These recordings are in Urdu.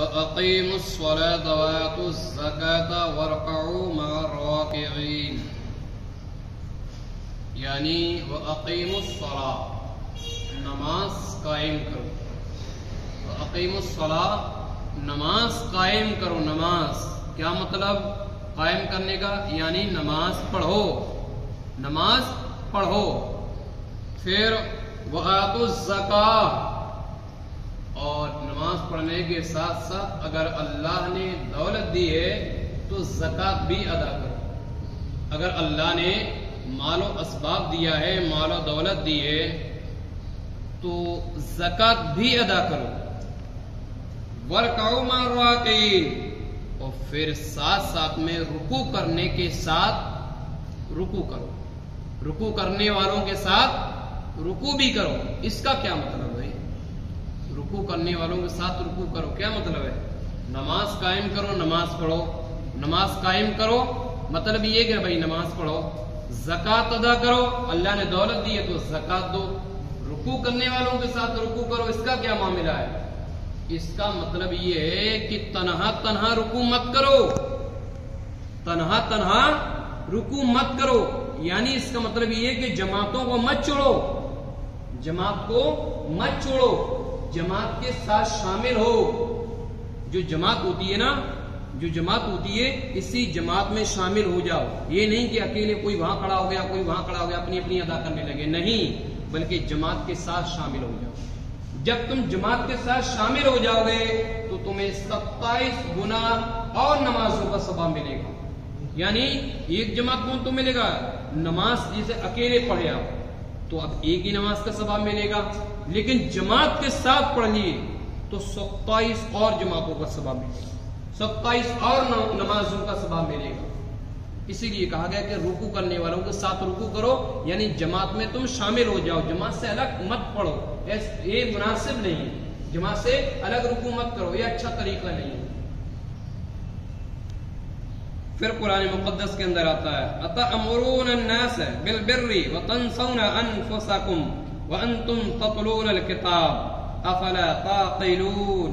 وَأَقِيمُوا الصَّلَاةَ وَآتُوا الزَّكَاةَ وَارْكَعُوا مَعَ الرَّاكِعِينَ، یعنی وَأَقِيمُوا الصَّلَاةَ، نماز قائم کرو. وَأَقِيمُوا الصَّلَاةَ، نماز قائم کرو. نماز کیا مطلب قائم کرنے کا؟ یعنی نماز پڑھو، نماز پڑھو. پھر وَآتُوا الزَّكَاةَ، اور نماز پڑھنے کے ساتھ ساتھ اگر اللہ نے دولت دی ہے تو زکوٰۃ بھی ادا کرو. اگر اللہ نے مال و اسباب دیا ہے، مال و دولت دی ہے، تو زکوٰۃ بھی ادا کرو. وَارْكَعُوا مَعَ الرَّاكِعِينَ، اور پھر ساتھ ساتھ میں رکوع کرنے کے ساتھ رکوع کرو. رکوع کرنے والوں کے ساتھ رکوع بھی کرو. اس کا کیا مطلب ہے؟ رکوع کرنے والوں کے ساتھ رکوع کرو کیا مطلب ہے؟ نماز قائم کرو، نماز پڑھو. نماز قائم کرو مطلب یہ کہ بھائی نماز پڑھو. زکوٰۃ ادا کرو، اللہ نے دولت دی ہے تو زکوٰۃ دو. رکوع کرنے والوں کے ساتھ رکوع کرو. اس کا کیا معاملہ ہے؟ اس کا مطلب یہ ہے کہ تنہا تنہا رکوع مت کرو. تنہا تنہا رکوع مت کرو، یعنی اس کا مطلب یہ ہے کہ جماعتوں کو مت چھوڑو. جماعت کو مت چھوڑو، جماعت کے ساتھ شامل ہو. جو جماعت ہوتی ہے نا، جو جماعت ہوتی ہے اسی جماعت میں شامل ہو جاؤ. یہ نہیں کہ اکیلے کوئی وہاں کھڑا ہو گیا، کوئی وہاں کھڑا ہو گیا، اپنی اپنی ادا کرنے لگے. نہیں، بلکہ جماعت کے ساتھ شامل ہو جاؤ. جب تم جماعت کے ساتھ شامل ہو جاؤ گے تو تمہیں 27 گنا اور نمازوں کا ثواب ملے گا. یعنی ایک جماعت کون تو ملے گا؟ نماز جسے اکیلے پڑھے آپ تو اب ایک ہی نماز کا ثواب ملے گا، لیکن جماعت کے ساتھ پڑھ لیے تو 27 اور جماعتوں کا ثواب ملے گا، 27 اور نمازوں کا ثواب ملے گا. اسی لیے کہا گیا کہ رکوع کرنے والوں کے ساتھ رکوع کرو، یعنی جماعت میں تم شامل ہو جاؤ. جماعت سے الگ مت پڑھو، یہ مناسب نہیں. جماعت سے الگ رکوع مت کرو، یہ اچھا طریقہ نہیں. پھر قرآن مقدس کے اندر آتا ہے أَتَأْمُرُونَ النَّاسَ بِالْبِرِّ وَتَنْسَوْنَ أَنفُسَكُمْ وَأَنْتُمْ تَتْلُونَ الْكِتَابَ أَفَلَا تَعْقِلُونَ،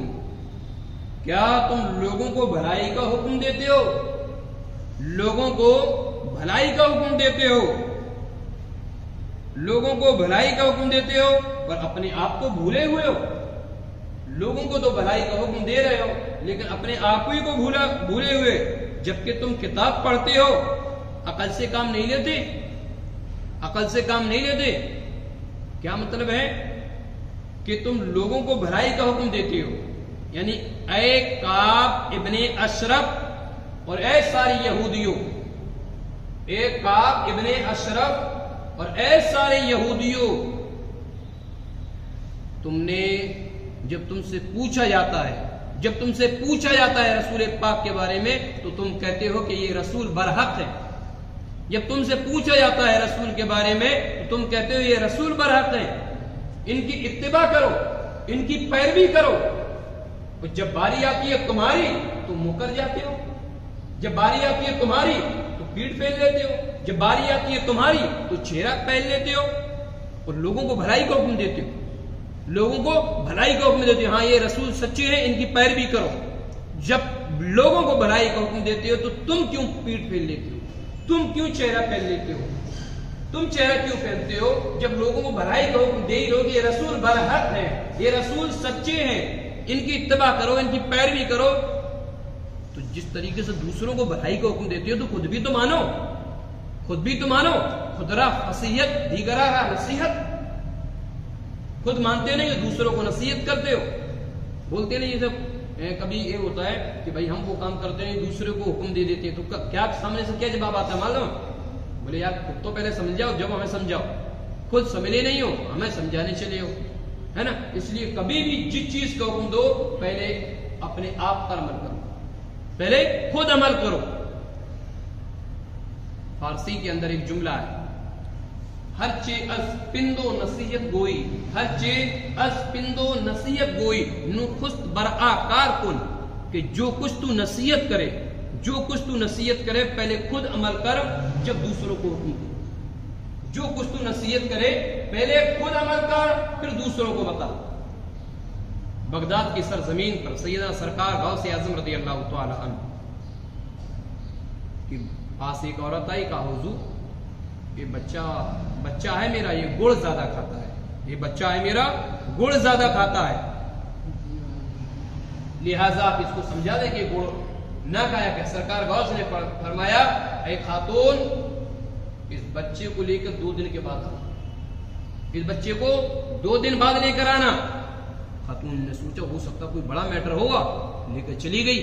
کیا تم لوگوں کو بھلائی کا حکم دیتے ہو؟ لوگوں کو بھلائی کا حکم دیتے ہو، لوگوں کو بھلائی کا حکم دیتے ہو اور اپنے آپ کو بھولے ہوئے ہو. لوگوں کو تو بھلائی کا حکم دے رہے ہو لیکن اپنے آپ ہی کو بھولے ہوئے. جبکہ تم کتاب پڑھتے ہو، عقل سے کام نہیں لیتے. عقل سے کام نہیں لیتے. کیا مطلب ہے؟ کہ تم لوگوں کو بھلائی کا حکم دیتے ہو، یعنی اے کعب ابن اشرف اور اے ساری یہودیوں، اے کعب ابن اشرف اور اے سارے یہودیوں، تم نے جب تم سے پوچھا جاتا ہے، جب تم سے پوچھا جاتا ہے رسول پاک کے بارے میں تو تم کہتے ہو کہ یہ رسول برحق ہے. جب تم سے پوچھا جاتا ہے رسول کے بارے میں تو تم کہتے ہو یہ رسول برحق ہے، ان کی اتباع کرو، ان کی پیروی کرو. اور جب باری آتی ہے تمہاری تو مکر جاتے ہو. جب باری آتی ہے تمہاری تو پیٹ پھیر لیتے ہو. جب باری آتی ہے تمہاری تو چہرہ پہن لیتے ہو اور لوگوں کو بھلائی کا حکم دیتے ہو. لوگوں کو بھلائی کا حکم دیتے ہو، ہاں یہ رسول سچے ہیں، ان کی پیروی کرو. جب لوگوں کو بھلائی کا حکم دیتے ہو تو تم کیوں پیٹ پھیر لیتے ہو؟ تم کیوں چہرہ پہن لیتے ہو؟ تم چہرہ کیوں پہنتے ہو جب لوگوں کو بھلائی کا حکم دے ہی رہو کہ یہ رسول برحق ہے، یہ رسول سچے ہیں، ان کی اتباع کرو، ان کی پیروی کرو. تو جس طریقے سے دوسروں کو بھلائی کا حکم دیتے ہو تو خود بھی تو مانو، خود بھی تو مانو. خدرا فصیحت دیگرا را نصیحت. خود مانتے نہیں کہ دوسروں کو نصیحت کرتے ہو، بولتے نہیں. یہ سب کبھی یہ ہوتا ہے کہ بھائی ہم وہ کام کرتے ہیں دوسرے کو حکم دے دیتے ہیں تو کیا سامنے سے کیا جواب آتا ہے معلوم؟ بولے یار خود تو پہلے سمجھ جاؤ، جب ہمیں سمجھاؤ. خود سمجھے نہیں ہو، ہمیں سمجھانے چلے ہو، ہے نا. اس لیے کبھی بھی جس چیز کا حکم دو پہلے اپنے آپ پر عمل کرو، پہلے خود عمل کرو. فارسی کے اندر ایک جملہ ہے، ہر چے از پندو نصیحت گوئی، ہر چے از پندو نصیحت گوئی نو خست برآ کار کن، کہ جو کچھ تو نصیحت کرے، جو کچھ تو نصیحت کرے پہلے خود عمل کر جب دوسروں کو حکم دے. جو کچھ تو نصیحت کرے پہلے خود عمل کر پھر دوسروں کو بتا. بغداد کی سرزمین پر سیدنا سرکار غوث اعظم رضی اللہ تعالی عنہ کہ پاس ایک عورت آئی، کہا حضور یہ بچہ ہے میرا، یہ گڑ زیادہ کھاتا ہے، یہ بچہ ہے میرا گڑ زیادہ کھاتا ہے، لہذا آپ اس کو سمجھا دیں کہ گڑ نہ کھایا کہ سرکار غوث نے فرمایا اے خاتون اس بچے کو لے کر 2 دن کے بعد آنا، اس بچے کو 2 دن بعد لے کر آنا۔ خاتون نے سوچا ہو سکتا کوئی بڑا میٹر ہوگا، لے کر چلی گئی،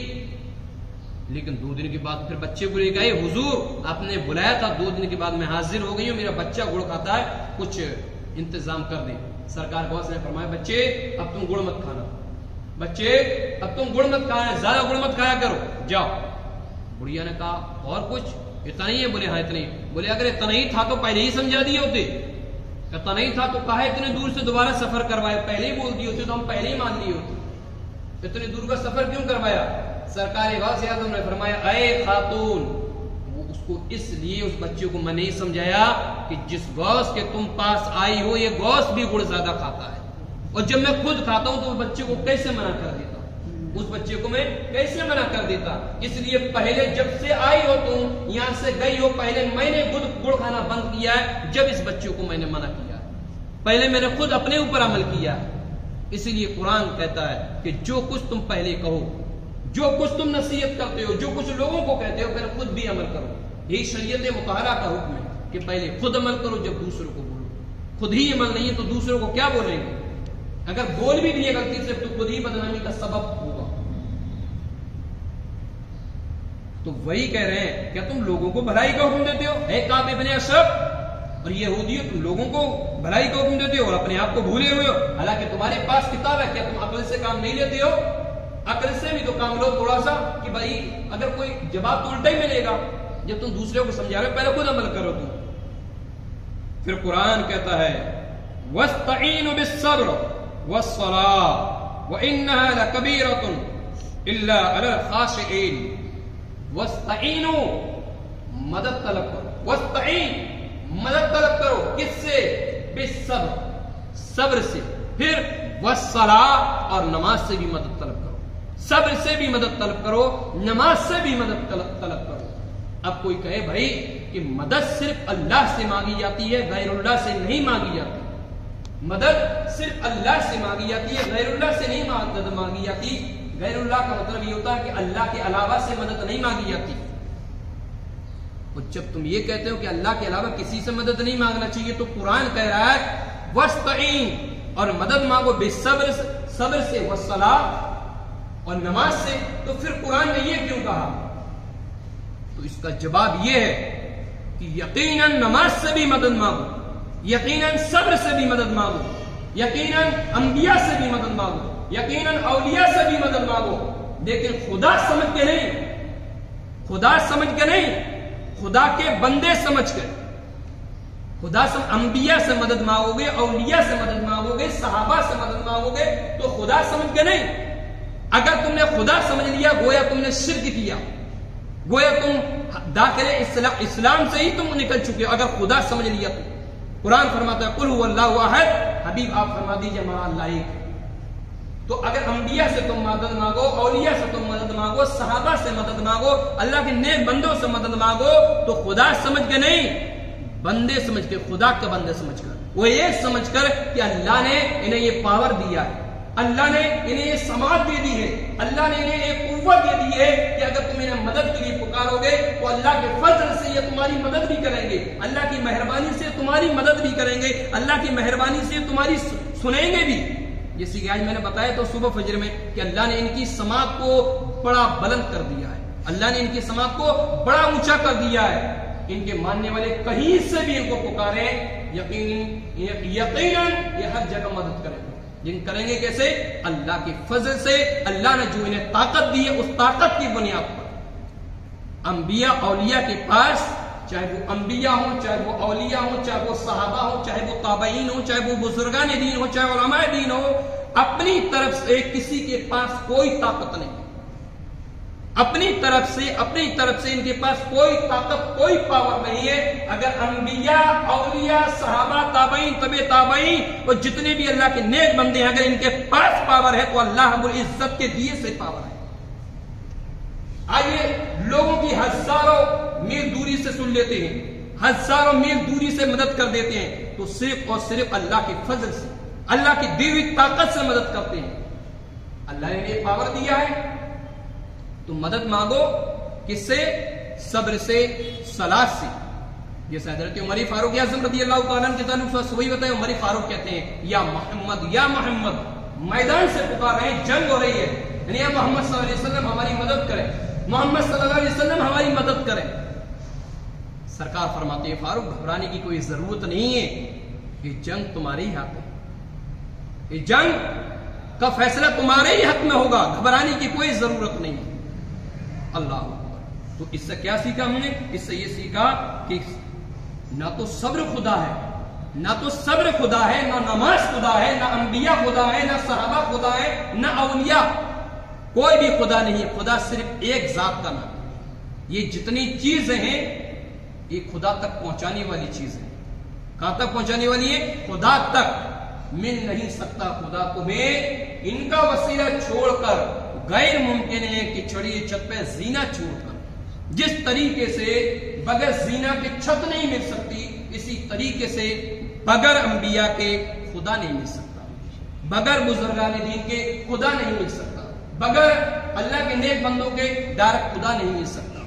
لیکن 2 دن کے بعد پھر بچے کو لے کے آئے، حضور آپ نے بلایا تھا، 2 دن کے بعد میں حاضر ہو گئی ہوں، میرا بچہ گڑ کھاتا ہے، کچھ انتظام کر دیں۔ سرکار غوث نے فرمایا بچے اب تم گڑ مت کھانا، بچے اب تم گڑ مت کھانا، زیادہ گڑ مت کھایا کرو، جاؤ۔ بڑھیا نے کہا اور کچھ؟ اتنا ہی ہے؟ بولے ہاں اتنا ہی۔ بولے اگر اتنا ہی تھا تو پہلے ہی سمجھا دیے ہوتے، اتنا نہیں تھا تو کہا اتنے دور سے دوبارہ سفر کروائے، پہلے ہی بول دیے ہوتے تو ہم پہلے ہی مان لیے ہوتے، اتنے دور کا سفر کیوں کروایا؟ سرکار غوث اعظم نے فرمایا اے خاتون، وہ اس کو اس لیے اس بچے کو میں نہیں سمجھایا کہ جس غوث کے تم پاس آئی ہو یہ غوث بھی گڑ زیادہ کھاتا ہے، اور جب میں خود کھاتا ہوں تو اس بچے کو کیسے منع کر دیتا، اس بچے کو میں کیسے منع کر دیتا؟ اس لیے پہلے جب سے آئی ہو تم یہاں سے گئی ہو، پہلے میں نے خود گڑ کھانا بند کیا ہے، جب اس بچے کو میں نے منع کیا، پہلے میں نے خود اپنے اوپر عمل کیا۔ اسی لیے قرآن کہتا ہے کہ جو کچھ تم پہلے کہو، جو کچھ تم نصیحت کرتے ہو، جو کچھ لوگوں کو کہتے ہو، پہلے خود بھی عمل کرو۔ یہی شریعت مطہرہ کا حکم ہے کہ پہلے خود عمل کرو جب دوسروں کو بولو، خود ہی عمل نہیں ہے تو دوسروں کو کیا بولیں گے؟ اگر بول بھی دیے غلطی سے تو خود ہی بدنامی کا سبب ہوگا۔ تو وہی کہہ رہے ہیں کیا تم لوگوں کو بھلائی کا حکم دیتے ہو اے کعب ابن اشرف اور یہودیو، تم لوگوں کو بھلائی کا حکم دیتے ہو اور اپنے آپ کو بھولے ہوئے ہو، حالانکہ تمہارے پاس کتاب ہے، کیا تم عقل سے کام نہیں لیتے ہو؟ عقل سے بھی تو کام لو تھوڑا سا، کہ بھائی اگر کوئی جواب تو الٹا ہی ملے گا، جب تم دوسرے کو سمجھا رہے پہلے خود عمل کرو تم۔ پھر قرآن کہتا ہے وَاسْتَعِينُوا بِالصَّبْرِ وَالصَّلَاةِ وَإِنَّهَا لَكَبِيرَةٌ إِلَّا عَلَى الْخَاشِعِينَ۔ وَاسْتَعِينُوا مدد طلب کرو، وَاسْتَعِين مدد طلب کرو، کس سے؟ بالصبر، صبر سے، پھر والصلاۃ اور نماز سے بھی مدد طلب کرو، صبر سے بھی مدد طلب کرو، نماز سے بھی مدد طلب کرو۔ اب کوئی کہے بھائی کہ مدد صرف اللہ سے مانگی جاتی ہے، غیر اللہ سے نہیں مانگی جاتی، مدد صرف اللہ سے مانگی جاتی ہے، غیر اللہ سے نہیں مدد مانگی جاتی۔ غیر اللہ کا مطلب یہ ہوتا ہے کہ اللہ کے علاوہ سے مدد نہیں مانگی جاتی۔ اور جب تم یہ کہتے ہو کہ اللہ کے علاوہ کسی سے مدد نہیں مانگنا چاہیے تو قرآن کہہ رہا ہے وَاسْتَعِين اور مدد مانگو بالصبر، صبر سے، والصلاۃ اور نماز سے، تو پھر قرآن نے یہ کیوں کہا؟ تو اس کا جواب یہ ہے کہ یقیناً نماز سے بھی مدد مانگو، یقیناً صبر سے بھی مدد مانگو، یقیناً انبیاء سے بھی مدد مانگو، یقیناً اولیاء سے بھی مدد مانگو، لیکن خدا سمجھ کے نہیں، خدا سمجھ کے نہیں، خدا کے بندے سمجھ کر۔ انبیاء سے مدد مانگو گے، اولیاء سے مدد مانگو گے، صحابہ سے مدد مانگو گے تو خدا سمجھ کے نہیں۔ اگر تم نے خدا سمجھ لیا گویا تم نے شرک کیا، گویا تم داخل اسلام سے ہی تم نکل چکے ہو اگر خدا سمجھ لیا تو۔ قرآن فرماتا ہے قل هو اللہ احد، حبیب آپ فرما دیجئے ہمارا اللہ ایک ہے۔ تو اگر انبیاء سے تم مدد مانگو، اولیاء سے تم مدد مانگو، صحابہ سے مدد مانگو، اللہ کے نیک بندوں سے مدد مانگو تو خدا سمجھ کے نہیں، بندے سمجھ کے، خدا کے بندے سمجھ کر، وہ یہ سمجھ کر کہ اللہ نے انہیں یہ پاور دیا ہے، اللہ نے انہیں یہ سماعت دے دی ہے، اللہ نے انہیں یہ قوت دے دی ہے کہ اگر تم انہیں مدد کے لیے پکارو گے تو اللہ کے فضل سے یہ تمہاری مدد بھی کریں گے، اللہ کی مہربانی سے تمہاری مدد بھی کریں گے، اللہ کی مہربانی سے تمہاری سنیں گے بھی۔ جیسے کہ آج میں نے بتایا تو صبح فجر میں کہ اللہ نے ان کی سماعت کو بڑا بلند کر دیا ہے، اللہ نے ان کی سماعت کو بڑا اونچا کر دیا ہے، ان کے ماننے والے کہیں سے بھی ان کو پکارے یقیناً یہ ہر جگہ مدد کریں گے، جن کریں گے کیسے؟ اللہ کے فضل سے، اللہ نے جو انہیں طاقت دی ہے اس طاقت کی بنیاد پر۔ انبیاء اولیاء کے پاس چاہے وہ انبیاء ہوں، چاہے وہ اولیاء ہوں، چاہے وہ صحابہ ہوں، چاہے وہ تابعین ہوں، چاہے وہ بزرگان دین ہوں، چاہے علماء دین ہوں، اپنی طرف سے کسی کے پاس کوئی طاقت نہیں، اپنی طرف سے ان کے پاس کوئی طاقت کوئی پاور نہیں ہے. اگر انبیاء اولیاء صحابہ تابعین تبع تابعین اور جتنے بھی اللہ کے نیک بندے ہیں اگر ان کے پاس پاور ہے تو اللہ رب العزت کے دیے سے پاور ہے. آئیے لوگوں کی ہزاروں میل دوری سے سن لیتے ہیں, ہزاروں میل دوری سے مدد کر دیتے ہیں, تو صرف اور صرف اللہ کے فضل سے اللہ کی دی ہوئی طاقت سے مدد کرتے ہیں. اللہ نے یہ پاور دیا ہے تو مدد مانگو کس سے؟ صبر سے, صلاح سے. جیسے حضرت عمر فاروق اعظم رضی اللہ تعالیٰ عنہ کے تعلق سے وہی بتایا. عمر فاروق کہتے ہیں یا محمد میدان سے پکار رہے ہیں, جنگ ہو رہی ہے, یعنی یا محمد صلی اللہ علیہ وسلم ہماری مدد کریں, محمد صلی اللہ علیہ وسلم ہماری مدد کریں. سرکار فرماتے ہیں فاروق گھبرانے کی کوئی ضرورت نہیں ہے, یہ جنگ تمہارے ہی ہاتھ ہے, یہ جنگ کا فیصلہ تمہارے ہی حق میں ہوگا, گھبرانے کی کوئی ضرورت نہیں ہے. اللہ اکبر. تو اس سے کیا سیکھا ہم نے؟ اس سے یہ سیکھا کہ نہ تو صبر خدا ہے, نہ تو صبر خدا ہے, نہ نماز خدا ہے, نہ انبیاء خدا ہے, نہ صحابہ خدا ہے, نہ اولیاء, کوئی بھی خدا نہیں ہے. خدا صرف ایک ذات کا نام ہے. یہ جتنی چیزیں ہیں یہ خدا تک پہنچانے والی چیز ہے. کہاں تک پہنچانے والی ہے؟ خدا تک. مل نہیں سکتا خدا تمہیں ان کا وسیلہ چھوڑ کر. غیر ممکن ہے کہ چڑھی چھت پہ زینہ چھوڑ کر. جس طریقے سے بغیر زینہ کے چھت نہیں مل سکتی, اسی طریقے سے بغیر انبیاء کے خدا نہیں مل سکتا, بغیر بزرگان دین کے خدا نہیں مل سکتا, بغیر اللہ کے نیک بندوں کے ڈائریکٹ خدا نہیں مل سکتا.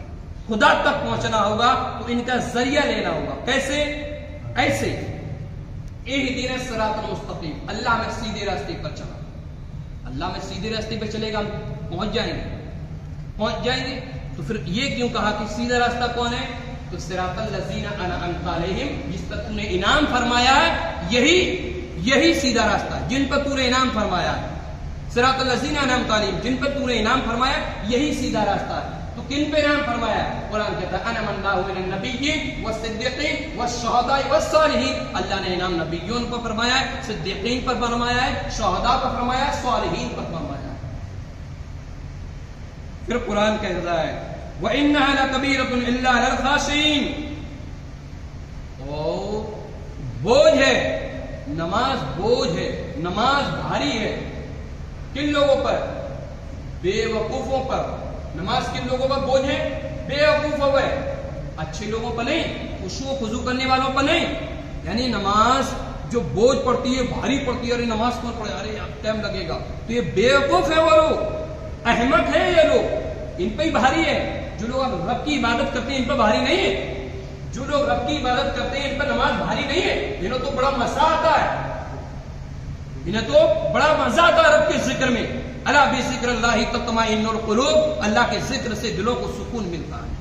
خدا تک پہنچنا ہوگا تو ان کا ذریعہ لینا ہوگا. کیسے؟ ایسے اہدنا الصراط المستقیم, اللہ میں سیدھے راستے پر چلا. اللہ میں سیدھے راستے پہ چلے گا پہنچ جائیں گے. تو پھر یہ کیوں کہا کہ سیدھا راستہ کون ہے؟ تو صراط الذین انعمت علیہم, جس پر تو نے انعام فرمایا ہے یہی سیدھا راستہ ہے, جن پر تو نے انعام فرمایا ہے. صراط الذین انعمت علیہم, جن پر تو نے انعام فرمایا یہی سیدھا راستہ ہے. تو کن پہ انعام فرمایا ہے؟ قرآن کہتا ہے انعم اللہ من النبیین والصدیقین والشہداء والصالحین. اللہ نے انعام نبیوں پر فرمایا ہے, صدیقین پر فرمایا ہے, شہداء پر فرمایا ہے, صالحین پر فرمایا ہے. پھر قرآن کہتا ہے وَإِنَّهَا لَكَبِيرَةٌ إِلَّا عَلَى الْخَاشِعِينَ. بوجھ ہے نماز, بوجھ ہے نماز, بھاری ہے. کن لوگوں پر؟ بے وقوفوں پر. نماز کن لوگوں پر بوجھ ہے؟ بے وقوفوں پر. اچھے لوگوں پر نہیں, خشوع و خضوع کرنے والوں پر نہیں. یعنی نماز جو بوجھ پڑتی ہے, بھاری پڑتی ہے, ارے نماز کون پڑھے, ارے ٹائم لگے گا, تو یہ بے وقوف ہے, وہ لوگ احمق ہے, یہ لوگ ان پہ ہی بھاری ہے. جو لوگ رب کی عبادت کرتے ہیں ان پہ بھاری نہیں ہے. جو لوگ رب کی عبادت کرتے ہیں ان پہ نماز بھاری نہیں ہے. انہیں تو بڑا مزہ آتا ہے, انہیں تو بڑا مزہ آتا ہے رب کے ذکر میں. الا بذکر اللہ تطمئن القلوب, اللہ کے ذکر سے دلوں کو سکون ملتا ہے,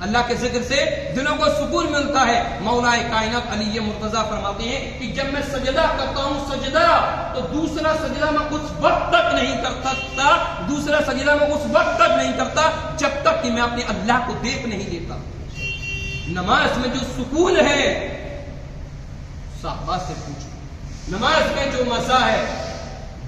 اللہ کے ذکر سے دلوں کو سکون ملتا ہے. مولا کائنات علی مرتضیٰ فرماتے ہیں کہ جب میں سجدہ کرتا ہوں سجدہ, تو دوسرا سجدہ میں اس وقت تک نہیں کر سکتا, دوسرا سجدہ میں اس وقت تک نہیں کرتا جب تک کہ میں اپنے اللہ کو دیکھ نہیں لیتا. نماز میں جو سکون ہے صحابہ سے پوچھو, نماز میں جو مزہ ہے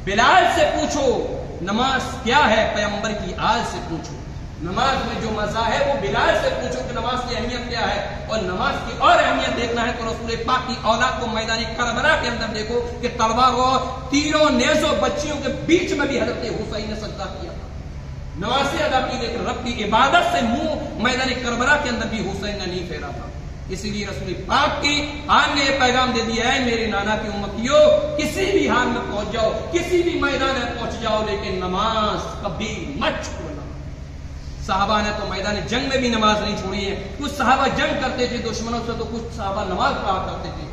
بلال سے پوچھو, نماز کیا ہے پیغمبر کی آل سے پوچھو. نماز میں جو مزہ ہے وہ بلال سے پوچھو کہ نماز کی اہمیت کیا ہے. اور نماز کی اور اہمیت دیکھنا ہے تو رسول پاک کی اولاد کو میدان کربلا کے اندر دیکھو کہ تلواروں اور تیروں نیزوں بچیوں کے بیچ میں بھی حضرت حسین نے سجدہ کیا تھا, نمازیں ادا کی, لیکن رب کی عبادت سے منہ میدان کربلا کے اندر بھی حسین نے نہیں پھیرا تھا. اسی لیے رسول پاک کی آن نے یہ پیغام دے دیا ہے میرے نانا کی امتیوں, کسی بھی حال میں پہنچ جاؤ, کسی بھی میدان میں پہنچ جاؤ, لیکن نماز کبھی مت چھوڑنا. صحابہ نے تو میدان جنگ میں بھی نماز نہیں چھوڑی ہے. کچھ صحابہ جنگ کرتے تھے دشمنوں سے, تو کچھ صحابہ نماز پڑھا کرتے تھے.